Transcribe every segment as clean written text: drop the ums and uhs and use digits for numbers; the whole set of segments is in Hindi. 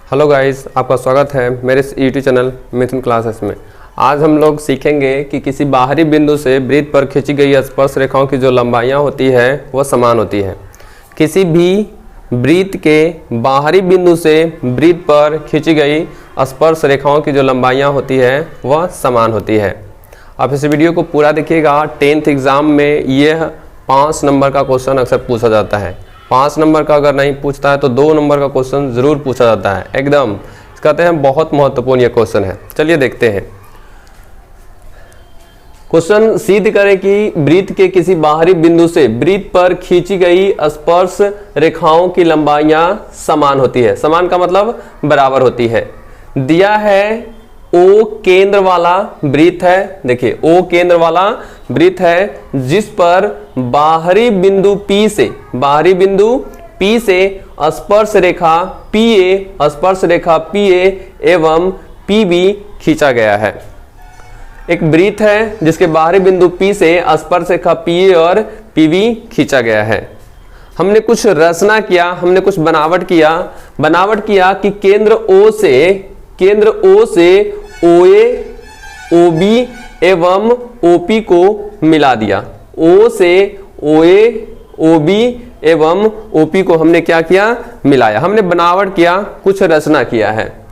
हेलो गाइस, आपका स्वागत है मेरे इस यूट्यूब चैनल मिथुन क्लासेस में। आज हम लोग सीखेंगे कि किसी बाहरी बिंदु से वृत्त पर खींची गई स्पर्श रेखाओं की जो लंबाइयाँ होती है वह समान होती है। किसी भी वृत्त के बाहरी बिंदु से वृत्त पर खींची गई स्पर्श रेखाओं की जो लंबाइयाँ होती है वह समान होती है। आप इस वीडियो को पूरा देखिएगा। 10th एग्ज़ाम में यह 5 नंबर का क्वेश्चन अक्सर पूछा जाता है। 5 नंबर का अगर नहीं पूछता है तो 2 नंबर का क्वेश्चन ज़रूर पूछा जाता है। एकदम कहते हैं बहुत महत्वपूर्ण यह क्वेश्चन है। चलिए देखते हैं। क्वेश्चन सिद्ध करें कि वृत्त के किसी बाहरी बिंदु से वृत्त पर खींची गई स्पर्श रेखाओं की लंबाइयां समान होती है। समान का मतलब बराबर होती है। दिया है O केंद्र वाला वृत्त है। देखिए O केंद्र वाला वृत्त है जिस पर बाहरी बिंदु P से स्पर्श रेखा PA एवं PB खींचा गया है। एक वृत्त है जिसके बाहरी बिंदु P से स्पर्श रेखा PA और PB खींचा गया है। हमने कुछ रचना किया, हमने कुछ बनावट किया कि केंद्र O से OA, OB एवं OP को मिला दिया। O से OA, OB एवं OP को हमने क्या किया? मिलाया। हमने बनावट किया, कुछ रचना किया है।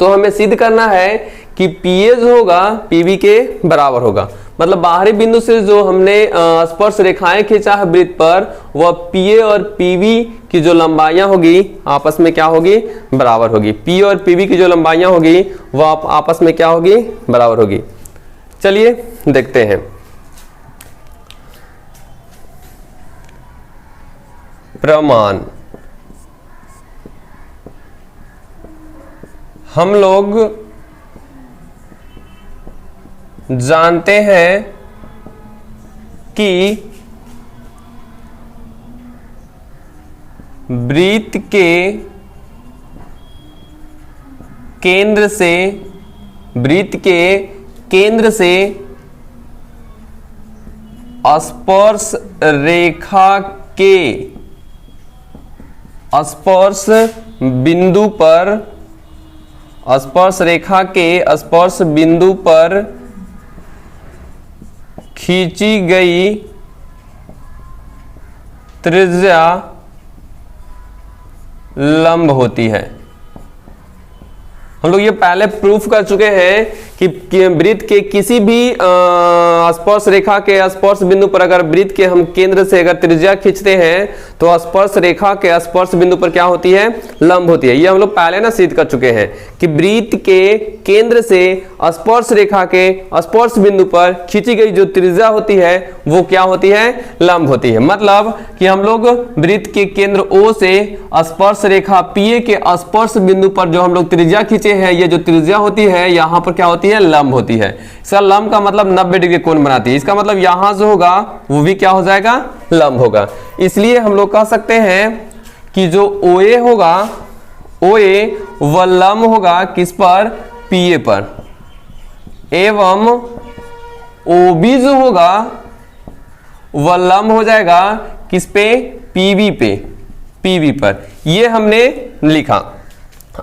तो हमें सिद्ध करना है कि PA जो होगा PB के बराबर होगा। मतलब बाहरी बिंदु से जो हमने स्पर्श रेखाएं खींचा है वृत्त पर, वह PA और PB की जो लंबाइयां होगी आपस में क्या होगी? बराबर होगी। P और PB की जो लंबाइयां होगी वह आपस में क्या होगी? बराबर होगी। चलिए देखते हैं। प्रमाण। हम लोग जानते हैं कि वृत्त के केंद्र से स्पर्श रेखा के स्पर्श बिंदु पर खींची गई त्रिज्या लंब होती है। हम लोग ये पहले प्रूफ कर चुके हैं कि वृत्त के किसी भी स्पर्श रेखा के स्पर्श बिंदु पर अगर वृत्त के हम केंद्र से अगर त्रिज्या खींचते हैं तो स्पर्श रेखा के स्पर्श बिंदु पर क्या होती है? लंब होती है। ये हम लोग पहले ना सिद्ध कर चुके हैं कि वृत्त के केंद्र से स्पर्श रेखा के स्पर्श बिंदु पर खींची गई जो त्रिज्या होती है वो क्या होती है? लंब होती है। मतलब कि हम लोग वृत्त के केंद्र O से स्पर्श रेखा PA के स्पर्श बिंदु पर जो हम लोग त्रिज्या खींचे हैं, ये जो त्रिज्या होती है यहाँ पर क्या होती है? लंब होती है। इसका लंब का मतलब 90 डिग्री कोण बनाती है। इसका मतलब यहां जो होगा वो भी क्या हो जाएगा? लंब होगा। इसलिए हम लोग कह सकते हैं कि जो OA होगा, OA वह लंब होगा किस पर? PA पर। एवं OB जो होगा वह लंब हो जाएगा किस पे? PB पर। ये हमने लिखा।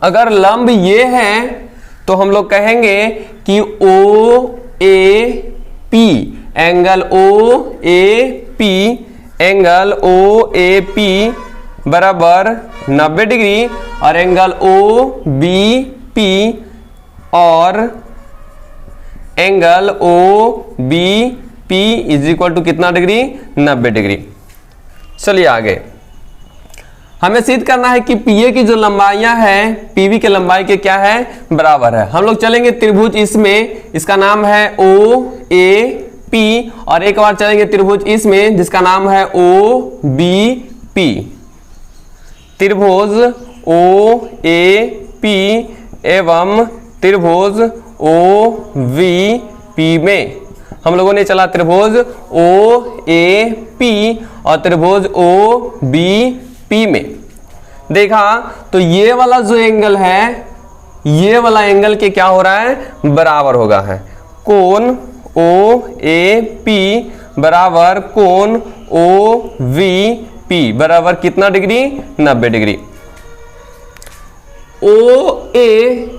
अगर लंब ये है तो हम लोग कहेंगे कि OAP एंगल OAP बराबर 90 डिग्री और एंगल OBP और angle OBP is equal to कितना डिग्री? 90 डिग्री। चलिए आगे। हमें सिद्ध करना है कि PA की जो लंबाइयां हैं PB के लंबाई के क्या है? बराबर है। हम लोग चलेंगे त्रिभुज इसमें, इसका नाम है OAP और एक बार चलेंगे त्रिभुज इसमें जिसका नाम है OBP। त्रिभुज OAP एवं त्रिभुज OVP में हम लोगों ने चला त्रिभुज OAP और त्रिभुज OBP में देखा तो ये वाला जो एंगल है, ये वाला एंगल के क्या हो रहा है? बराबर होगा है। कोण OAP बराबर कोण OVP बराबर कितना डिग्री? 90 डिग्री। ओ ए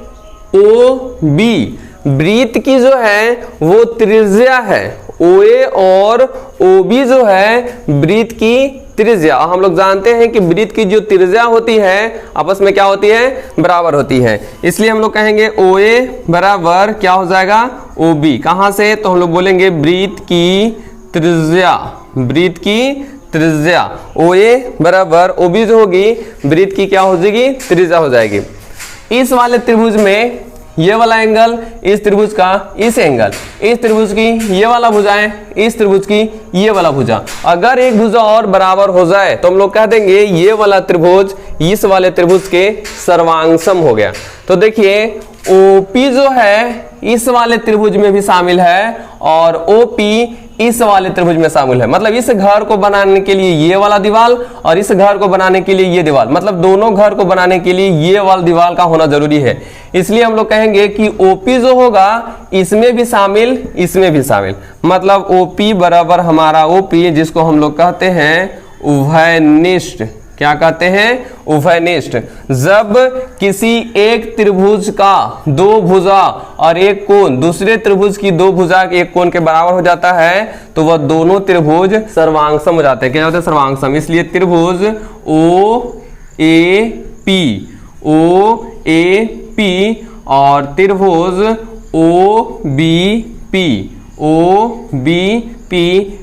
ओ बी, वृत्त की जो है वो त्रिज्या है। ओ ए और ओ बी जो है वृत्त की त्रिज्या। हम लोग जानते हैं कि वृत्त की जो त्रिज्या होती है आपस में क्या होती है, बराबर होती है। इसलिए हम लोग कहेंगे ओ ए बराबर क्या हो जाएगा, ओ बी। कहां से, तो हम लोग बोलेंगे वृत्त की त्रिज्या, वृत्त की त्रिज्या। ओ ए बराबर ओ बी जो होगी वृत्त की क्या हो जाएगी, त्रिज्या हो जाएगी। इस वाले त्रिभुज में ये वाला एंगल, इस त्रिभुज का इस एंगल, इस त्रिभुज की ये वाला भुजाएं, इस त्रिभुज की ये वाला भुजा, अगर एक भुजा और बराबर हो जाए तो हम लोग कह देंगे ये वाला त्रिभुज इस वाले त्रिभुज के सर्वांगसम हो गया। तो देखिए OP जो है इस वाले त्रिभुज में भी शामिल है और OP इस वाले त्रिभुज में शामिल है। मतलब इस घर को बनाने के लिए ये वाला दीवार और इस घर को बनाने के लिए ये दीवार, मतलब दोनों घर को बनाने के लिए ये वाला दीवार का होना जरूरी है। इसलिए हम लोग कहेंगे कि OP जो होगा इसमें भी शामिल, इसमें भी शामिल। मतलब OP बराबर हमारा OP, जिसको हम लोग कहते हैं उभयनिष्ठ। क्या कहते हैं, उभयनिष्ठ। जब किसी एक त्रिभुज का दो भुजा और एक कोण दूसरे त्रिभुज की दो भुजा के एक कोण के बराबर हो जाता है तो वह दोनों त्रिभुज सर्वांगसम हो जाते हैं। क्या होते हैं, सर्वांगसम। इसलिए त्रिभुज OAP और त्रिभुज OBP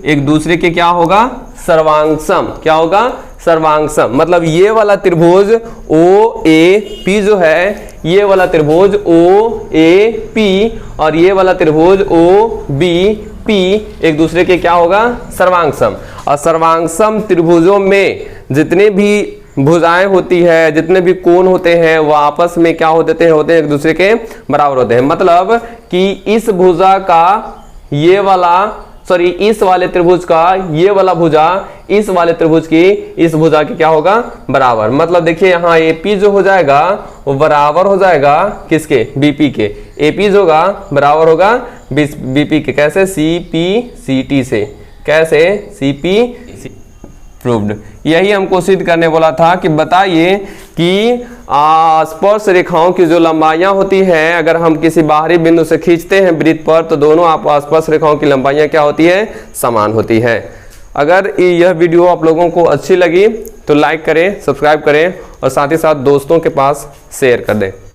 एक दूसरे के क्या होगा, सर्वांगसम। क्या होगा, सर्वांगसम। मतलब ये वाला त्रिभुज OAP जो है, ये वाला त्रिभुज OAP और ये वाला त्रिभुज OBP एक दूसरे के क्या होगा, सर्वांगसम। और सर्वांगसम त्रिभुजों में जितने भी भुजाएं होती है, जितने भी कोण होते हैं वो आपस में क्या होते हैं एक दूसरे के बराबर होते हैं। मतलब कि इस भुजा का ये वाला, सॉरी इस वाले त्रिभुज का ये वाला भुजा इस वाले त्रिभुज की इस भुजा की क्या होगा, बराबर। मतलब देखिए यहाँ AP जो हो जाएगा वो बराबर हो जाएगा किसके, BP के। AP जो होगा बराबर होगा BP के। कैसे, CP/CT से। कैसे, CP प्रूव्ड। यही हमको सिद्ध करने बोला था कि बताइए कि स्पर्श रेखाओं की जो लंबाइयां होती हैं, अगर हम किसी बाहरी बिंदु से खींचते हैं वृत्त पर तो दोनों स्पर्श रेखाओं की लंबाइयां क्या होती है, समान होती है। अगर यह वीडियो आप लोगों को अच्छी लगी तो लाइक करें, सब्सक्राइब करें और साथ ही साथ दोस्तों के पास शेयर कर दें।